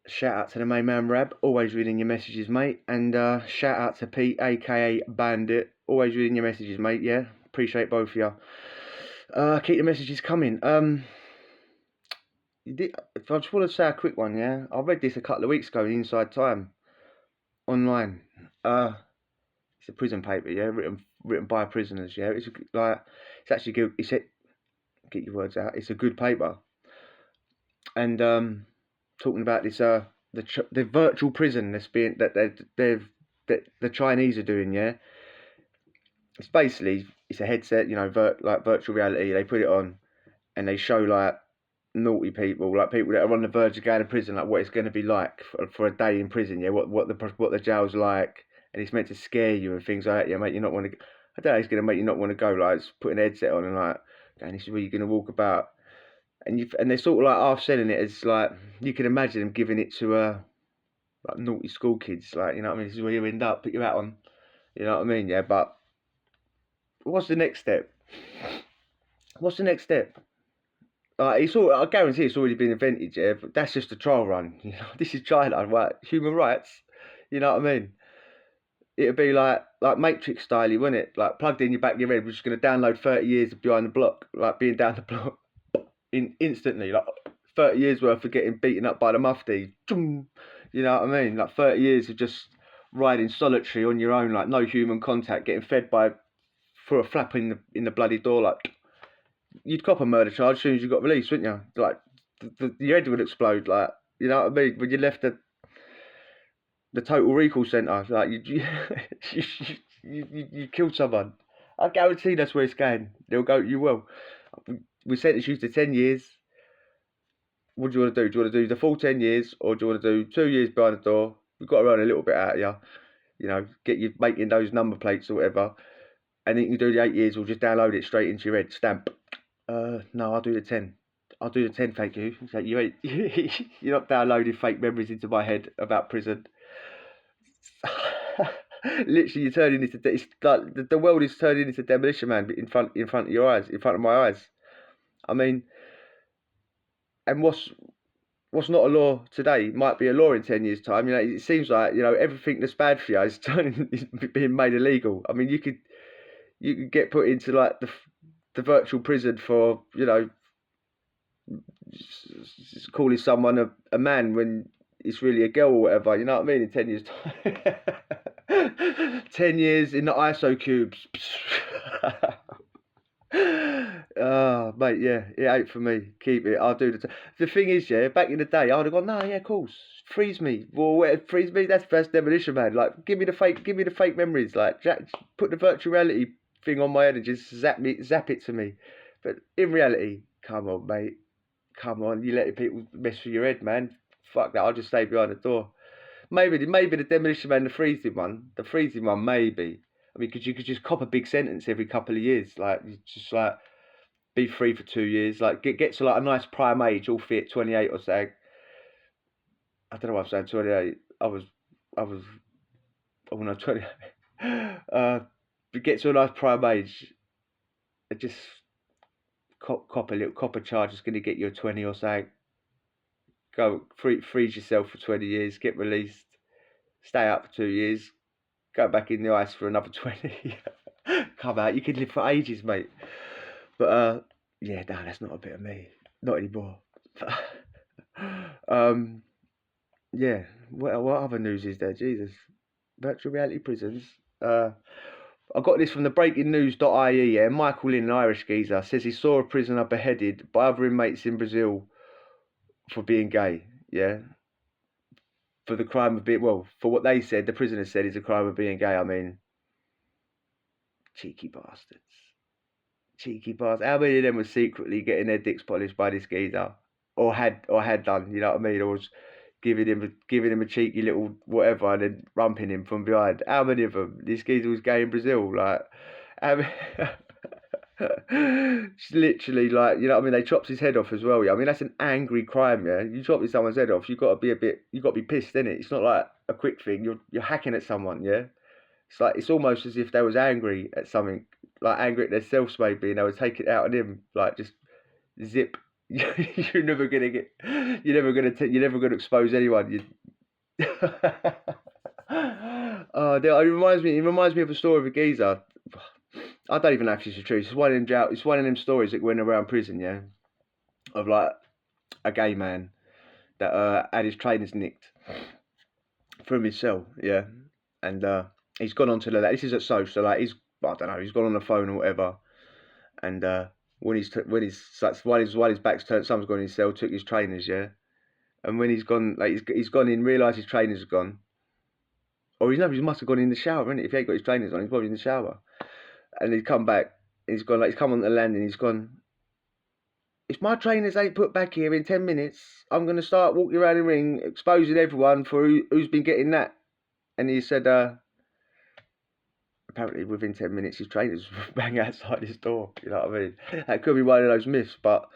Shout out to the main man Rab, always reading your messages, mate. And shout out to Pete, aka Bandit, always reading your messages, mate. Yeah, appreciate both of you. Keep the messages coming. I just want to say a quick one. Yeah, I read this a couple of weeks ago in Inside Time online. It's a prison paper, yeah, written by prisoners. Yeah, it's actually good. Get your words out. It's a good paper, and talking about this the virtual prison that's being that the Chinese are doing. Yeah, it's basically it's a headset, like virtual reality. They put it on and they show like naughty people, like people that are on the verge of going to prison, like what it's going to be like for a day in prison. Yeah, what the jail's like, and it's meant to scare you and things like that. Yeah, make you not want to. I don't know. It's going to make you not want to go. Like it's putting a headset on and like, and this is where you're going to walk about. And they're sort of like half selling it as like you can imagine them giving it to like naughty school kids, like you know what I mean. This is where you end up, put your hat on, you know what I mean, yeah. But what's the next step? What's the next step? I guarantee it's already been invented, yeah. But that's just a trial run, you know. This is China, right? Human rights, you know what I mean. It'd be like Matrix style, wouldn't it? Like plugged in your back of your head, we're just gonna download 30 years of behind the block, like being down the block instantly, like 30 years worth of getting beaten up by the mufti. You know what I mean? Like 30 years of just riding solitary on your own, like no human contact, getting fed by for a flap in the bloody door. Like you'd cop a murder charge as soon as you got released, wouldn't you? Like your head would explode. Like you know what I mean? When you left the total recall centre, like you killed someone. I guarantee that's where it's going. They'll go. You will. We sentence you to 10 years. What do you want to do? Do you want to do the full 10 years or do you want to do 2 years behind the door? We've got to earn a little bit out of you, you know, get you making those number plates or whatever. And then you do the 8 years, we'll just download it straight into your head, stamp. No, I'll do the 10. I'll do the 10, thank you. So you ain't, you're not downloading fake memories into my head about prison. Literally, you're turning into, it's like the world is turning into Demolition Man in front of your eyes, in front of my eyes. I mean, and what's not a law today might be a law in 10 years' time. You know, it seems like, you know, everything that's bad for you is being made illegal. I mean, you could get put into like the virtual prison for, you know, calling someone a man when it's really a girl or whatever. You know what I mean? In 10 years' time. 10 years in the ISO cubes. Oh, mate, yeah, it ain't for me. Keep it. I'll do the thing is, yeah, back in the day, I would have gone, no, yeah, of course, freeze me. Well, freeze me. That's first Demolition Man. Like, give me the fake memories. Like, put the virtual reality thing on my head and just zap it to me. But in reality, come on, mate, come on. You letting people mess with your head, man. Fuck that. I'll just stay behind the door. Maybe the Demolition Man, the freezing one, maybe. I mean, because you could just cop a big sentence every couple of years, like you just like be free for 2 years, like get to like a nice prime age, all fit 28 or so. I don't know why I'm saying 28. I was, oh no, 20. But get to a nice prime age, and just cop a charge is going to get you a 20 or so. Go freeze yourself for 20 years, get released, stay up for 2 years, go back in the ice for another 20. Come out, you could live for ages, mate. But yeah, no, that's not a bit of me, not anymore. Yeah, what other news is there? Jesus, virtual reality prisons. I got this from the breakingnews.ie. Yeah, Michael Lynn, an Irish geezer, says he saw a prisoner beheaded by other inmates in Brazil for being gay. Yeah, for the crime of being, well, for what they said, the prisoner said is a crime of being gay. I mean, cheeky bastards. Cheeky bastards. How many of them were secretly getting their dicks polished by this geezer? Or had done, you know what I mean? Or was giving him a cheeky little whatever and then rumping him from behind. How many of them? This geezer was gay in Brazil, like it's literally like, you know what I mean? They chopped his head off as well. Yeah, I mean that's an angry crime. Yeah, you chopping someone's head off, you got to be pissed, innit? It's not like a quick thing. You're hacking at someone. Yeah, it's like it's almost as if they was angry at something, like angry at themselves maybe, and they would take it out on him, like just zip. you're never gonna get, you're never gonna expose anyone. It reminds me of a story of a geezer. I don't even know if this is true. It's one of them, it's one of them stories that went around prison, yeah, of like a gay man that had his trainers nicked from his cell, yeah, and he's gone on to the. This is at social, so like I don't know, he's gone on the phone or whatever, and while his back's turned, someone's gone in his cell, took his trainers, yeah, and when he's gone, like he's gone in, realised his trainers are gone, or he must have gone in the shower, innit? If he ain't got his trainers on, he's probably in the shower, and he's come back, and he's gone, like he's come on the landing, he's gone. If my trainers ain't put back here in 10 minutes, I'm going to start walking around the ring, exposing everyone for who's been getting that. And he said, apparently within 10 minutes, his trainers bang outside his door. You know what I mean? That could be one of those myths, but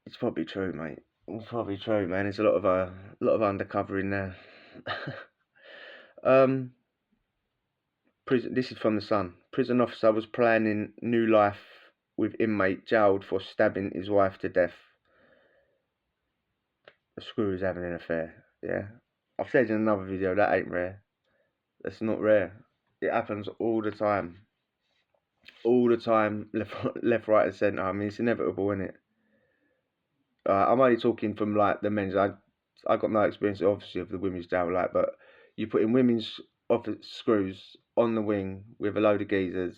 it's probably true, mate. It's probably true, man. There's a lot of undercover in there. Prison. This is from the Sun. Prison officer was planning new life with inmate jailed for stabbing his wife to death. The screw is having an affair. Yeah, I've said in another video that ain't rare. That's not rare. It happens all the time. All the time, left, right, and centre. I mean, it's inevitable, isn't it? I'm only talking from like the men's. I got no experience, obviously, of the women's jail, like, but you put in women's office screws on the wing with a load of geezers.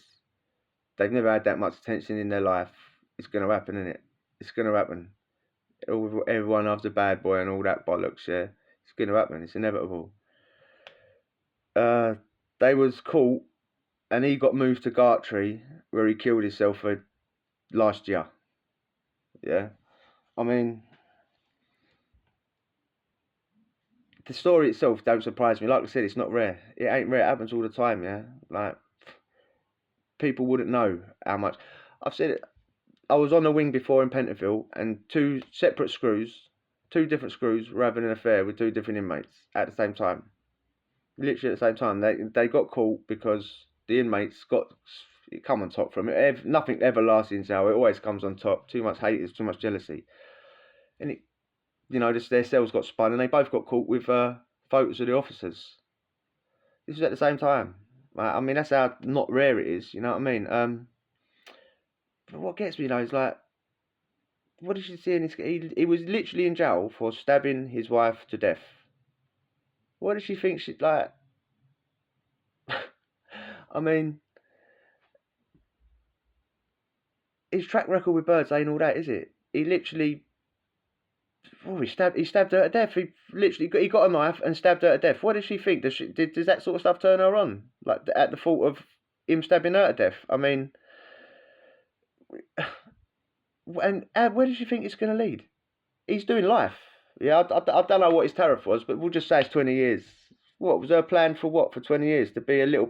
They've never had that much attention in their life. It's gonna happen, isn't it? It's gonna happen. Everyone loves a bad boy and all that bollocks. Yeah, it's gonna happen. It's inevitable. They was caught, and he got moved to Gartree, where he killed himself last year. Yeah, I mean, the story itself don't surprise me. Like I said, it's not rare. It ain't rare. It happens all the time. Yeah, like people wouldn't know how much. I've said it. I was on the wing before in Pentonville, and two different screws, were having an affair with two different inmates at the same time. Literally at the same time. They got caught because the inmates got it come on top from it. Nothing ever lasts in jail. It always comes on top. Too much hate is too much jealousy, and their cells got spun, and they both got caught with photos of the officers. This was at the same time. I mean, that's how not rare it is. You know what I mean? But what gets me though is like, what did she see in this? He was literally in jail for stabbing his wife to death. What did she think she like? I mean, his track record with birds ain't all that, is it? He literally, he stabbed her to death. He got a knife and stabbed her to death. What does she think? Does that sort of stuff turn her on? Like at the thought of him stabbing her to death? I mean, and where does she think it's going to lead? He's doing life. Yeah, I don't know what his tariff was, but we'll just say it's 20 years. What was her plan for what? For 20 years? To be a little.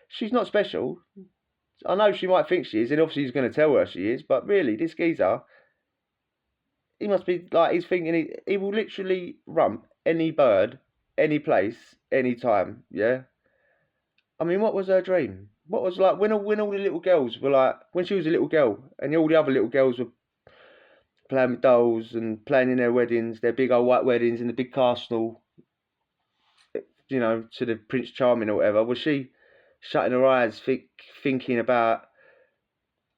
She's not special. I know she might think she is, and obviously he's going to tell her she is, but really, this geezer, he must be like, he's thinking he will literally rump any bird, any place, any time, yeah? I mean, what was her dream? What was like, when all the little girls were like, when she was a little girl, and all the other little girls were playing with dolls and playing in their weddings, their big old white weddings in the big castle, to the Prince Charming or whatever, was she shutting her eyes, thinking about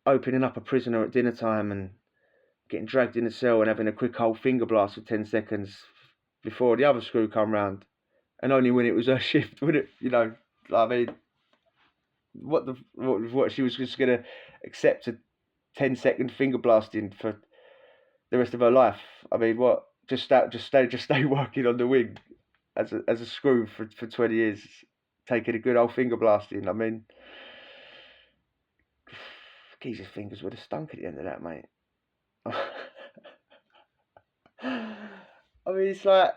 opening up a prisoner at dinner time and getting dragged in the cell and having a quick old finger blast for 10 seconds before the other screw come round, and only when it was her shift would it, I mean, what she was just gonna accept a 10-second finger blasting for the rest of her life? I mean, what? Just stay working on the wing as a screw for 20 years, taking a good old finger blasting. I mean, geezer's fingers would have stunk at the end of that, mate. I mean, it's like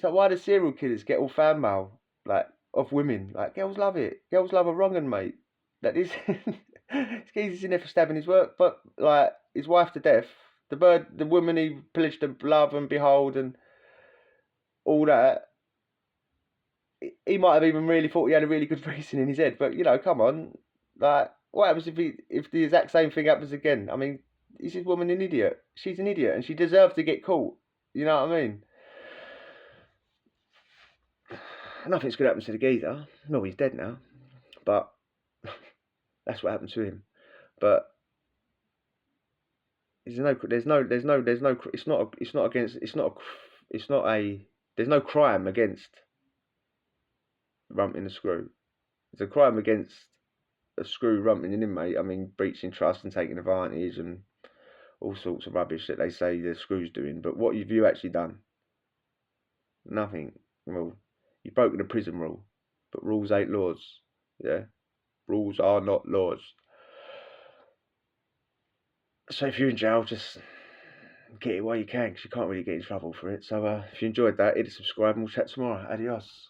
why do serial killers get all fan mail like of women? Like, girls love it. Girls love a wrong'un, mate. That is, this geezer's in there for stabbing his work, but like his wife to death. The woman he pillaged to love and behold and all that. He might have even really thought he had a really good reason in his head, but come on, like, What happens if the exact same thing happens again? I mean, is this woman an idiot? She's an idiot, and she deserves to get caught. You know what I mean? Nothing's gonna happen to the geezer. No, he's dead now. But that's what happened to him. But there's no. It's not against. It's not a. There's no crime against rumping a screw. There's a crime against a screw rumping an inmate. I mean, breaching trust and taking advantage and all sorts of rubbish that they say the screw's doing. But what have you actually done? Nothing. Well, you've broken a prison rule, but rules ain't laws. Yeah, rules are not laws. So if you're in jail, just get it while you can, because you can't really get in trouble for it. So if you enjoyed that, hit subscribe and we'll chat tomorrow. Adios.